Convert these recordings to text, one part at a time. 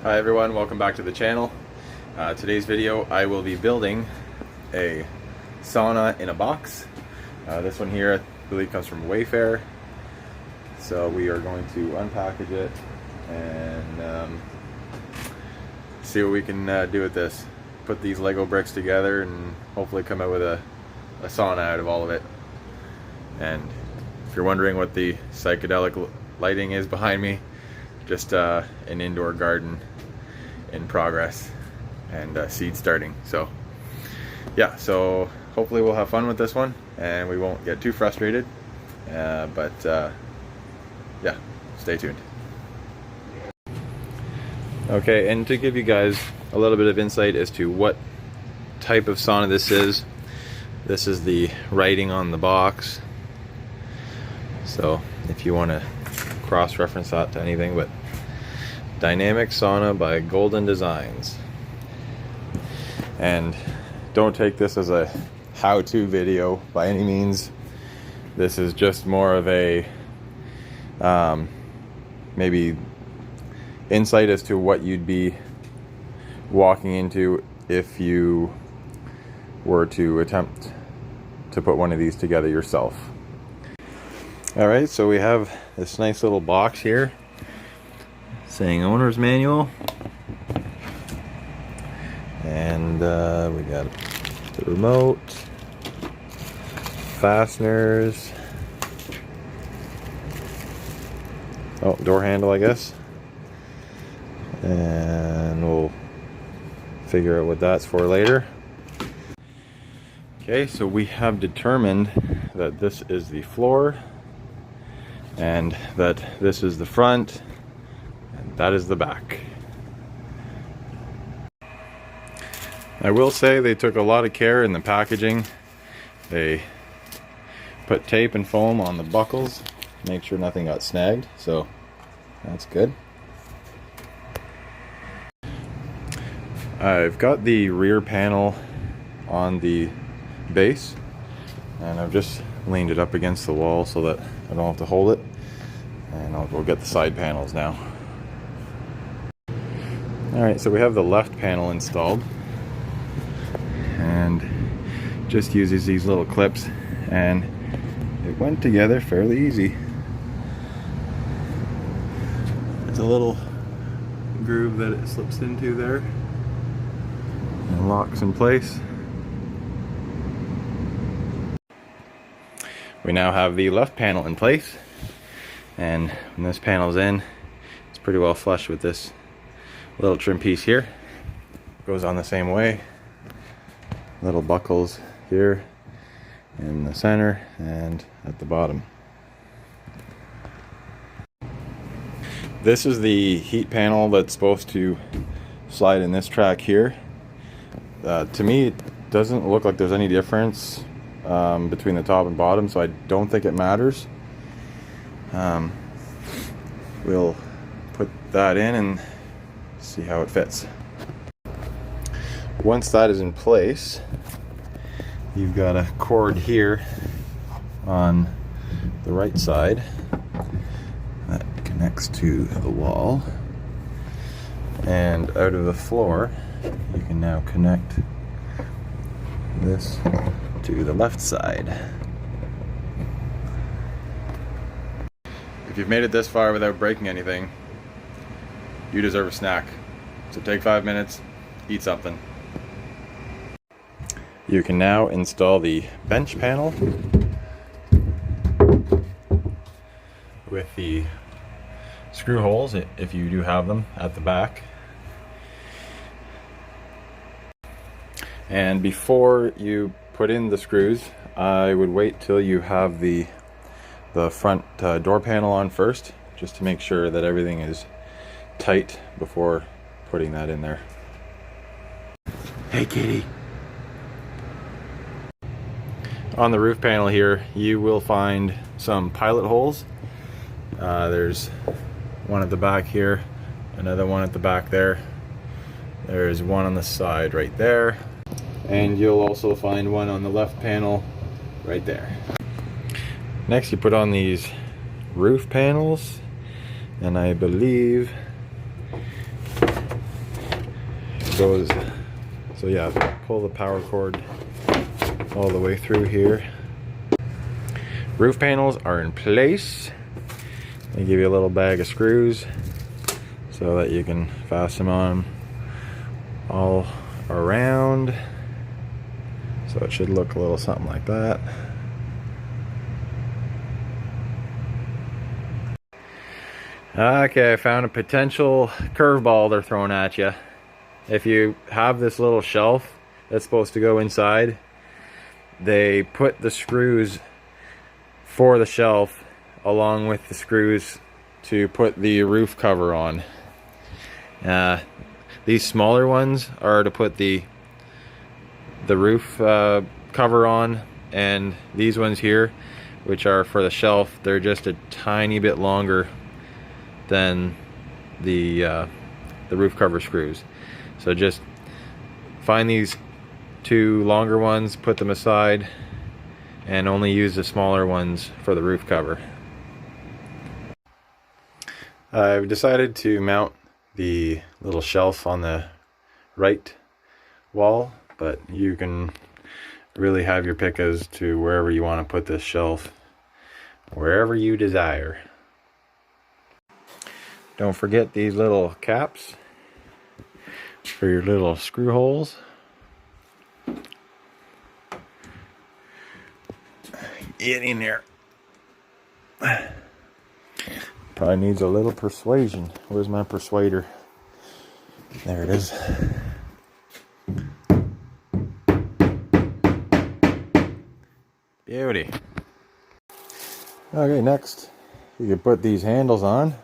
Hi everyone, welcome back to the channel. Today's video I will be building a sauna in a box. This one here I believe comes from Wayfair. So we are going to unpackage it and see what we can do with this. Put these Lego bricks together and hopefully come out with a sauna out of all of it. And if you're wondering what the psychedelic lighting is behind me, just an indoor garden in progress and seed starting. So yeah, so hopefully we'll have fun with this one and we won't get too frustrated, but yeah, stay tuned. Okay, and to give you guys a little bit of insight as to what type of sauna this is the writing on the box. So if you want to cross-reference that to anything, but Dynamic Sauna by Golden Designs. And don't take this as a how-to video by any means. This is just more of a maybe insight as to what you'd be walking into if you were to attempt to put one of these together yourself. Alright, so we have this nice little box here saying owner's manual, and we got the remote, fasteners, door handle I guess, and we'll figure out what that's for later. Okay, so we have determined that this is the floor and that this is the front and that is the back. I will say they took a lot of care in the packaging. They put tape and foam on the buckles, make sure nothing got snagged, so that's good. I've got the rear panel on the base and I've just leaned it up against the wall so that I don't have to hold it, and I'll go get the side panels now. Alright, so we have the left panel installed and just uses these little clips, and it went together fairly easy. There's a little groove that it slips into there and locks in place. We now have the left panel in place, and when this panel's in, it's pretty well flush with this little trim piece here. Goes on the same way. Little buckles here in the center and at the bottom. This is the heat panel that's supposed to slide in this track here. To me, it doesn't look like there's any difference between the top and bottom, so I don't think it matters. We'll put that in and see how it fits. Once that is in place, you've got a cord here on the right side that connects to the wall, and out of the floor you can now connect this to the left side. If you've made it this far without breaking anything, you deserve a snack. So take 5 minutes, eat something. You can now install the bench panel with the screw holes, if you do have them, at the back. And before you put in the screws, I would wait till you have the front door panel on first, just to make sure that everything is tight before putting that in there. Hey kitty! On the roof panel here, you will find some pilot holes. There's one at the back here, another one at the back there. There's one on the side right there. And you'll also find one on the left panel right there. Next you put on these roof panels, and I believe goes, so yeah, pull the power cord all the way through here. Roof panels are in place. They give you a little bag of screws so that you can fasten them on all around. So it should look a little something like that. Okay, I found a potential curveball they're throwing at you. If you have this little shelf that's supposed to go inside, they put the screws for the shelf along with the screws to put the roof cover on. These smaller ones are to put the roof cover on, and these ones here, which are for the shelf, they're just a tiny bit longer than the roof cover screws. So just find these two longer ones, put them aside, and only use the smaller ones for the roof cover. I've decided to mount the little shelf on the right wall, but you can really have your pick as to wherever you want to put this shelf, wherever you desire. Don't forget these little caps for your little screw holes. Get in there. Probably needs a little persuasion. Where's my persuader? There it is. Beauty. Okay, next you can put these handles on.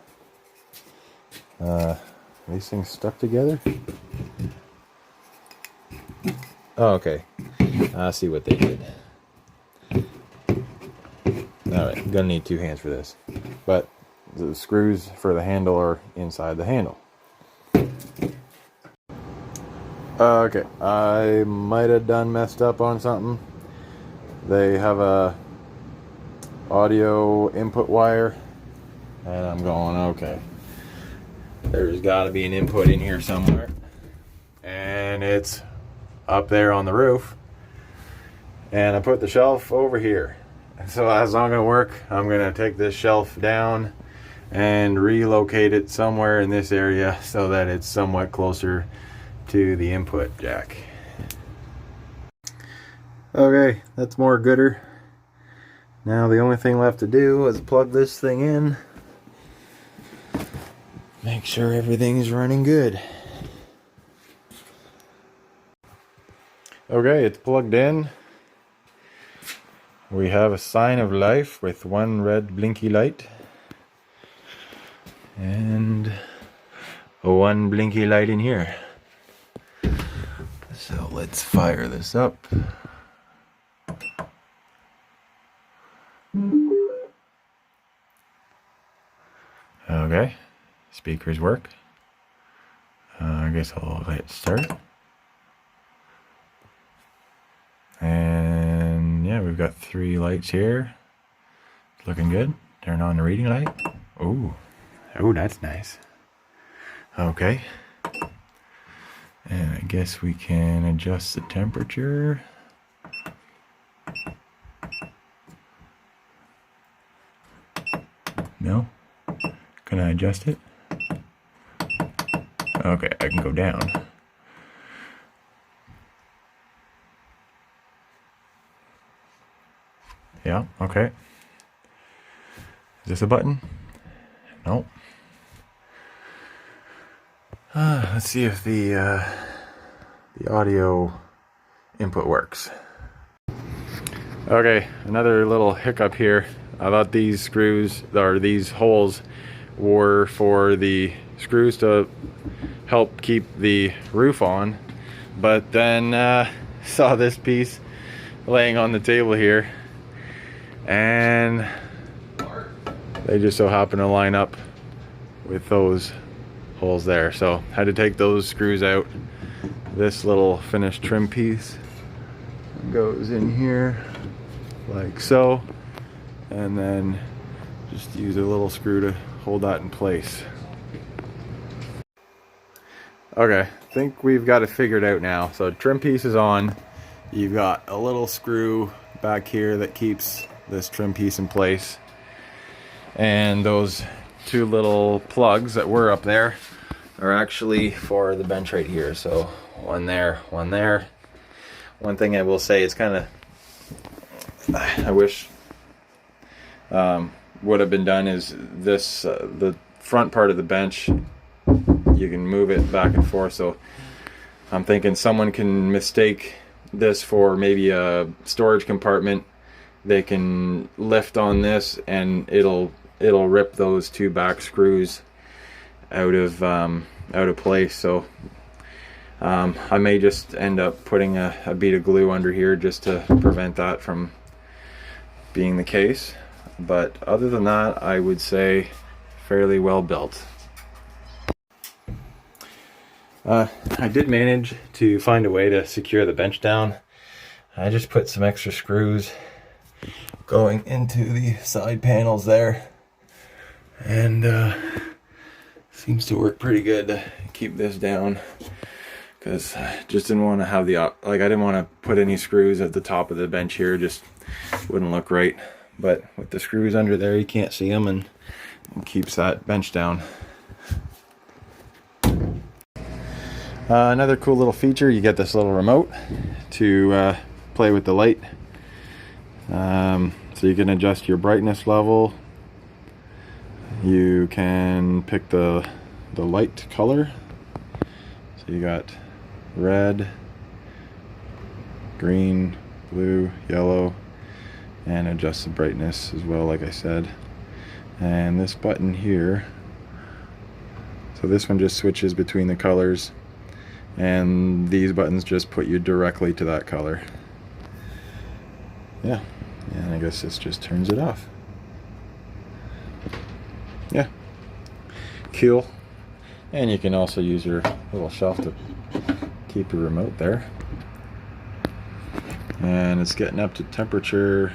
These things stuck together. Oh, okay. I see what they did. Alright, gonna need two hands for this. But the screws for the handle are inside the handle. Okay, I might have done messed up on something. They have a audio input wire, and I'm going, okay, there's got to be an input in here somewhere, and it's up there on the roof, and I put the shelf over here. So that's not going to work. I'm going to take this shelf down and relocate it somewhere in this area so that it's somewhat closer to the input jack. Okay, that's more gooder. Now the only thing left to do is plug this thing in. Make sure everything's running good. Okay, it's plugged in. We have a sign of life with one red blinky light and one blinky light in here. So let's fire this up. Okay, speakers work. I guess I'll hit start. And yeah, we've got 3 lights here. Looking good. Turn on the reading light. Oh, that's nice. Okay. And I guess we can adjust the temperature. No? Can I adjust it? Okay, I can go down. Yeah, okay. Is this a button? No. Let's see if the audio input works. Okay, another little hiccup here. I thought these screws, or these holes, were for the screws to help keep the roof on, but then saw this piece laying on the table here, and they just so happen to line up with those holes there, so had to take those screws out. This little finished trim piece goes in here like so, and then just use a little screw to hold that in place. Okay, think we've got it figured out now. So trim piece is on. You've got a little screw back here that keeps this trim piece in place. And those two little plugs that were up there are actually for the bench right here. So one there, one there. One thing I will say is kind of, I wish would have been done is this, the front part of the bench, you can move it back and forth. So I'm thinking someone can mistake this for maybe a storage compartment. They can lift on this and it'll rip those two back screws out of place. So I may just end up putting a bead of glue under here just to prevent that from being the case. But other than that, I would say fairly well built. I did manage to find a way to secure the bench down. I just put some extra screws going into the side panels there, and seems to work pretty good to keep this down, because I just didn't want to have I didn't want to put any screws at the top of the bench here, just wouldn't look right. But with the screws under there, you can't see them, and it keeps that bench down. Another cool little feature, you get this little remote to play with the light. So you can adjust your brightness level. You can pick the light color. So you got red, green, blue, yellow, and adjust the brightness as well, like I said. And this button here, so this one just switches between the colors, and these buttons just put you directly to that color. Yeah, and I guess this just turns it off. Yeah, cool. And you can also use your little shelf to keep your remote there. And it's getting up to temperature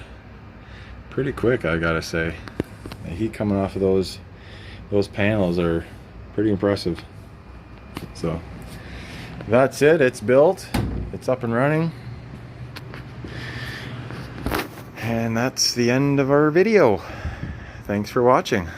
pretty quick, I gotta say. The heat coming off of those panels are pretty impressive. So that's it, it's built, it's up and running, and that's the end of our video. Thanks for watching.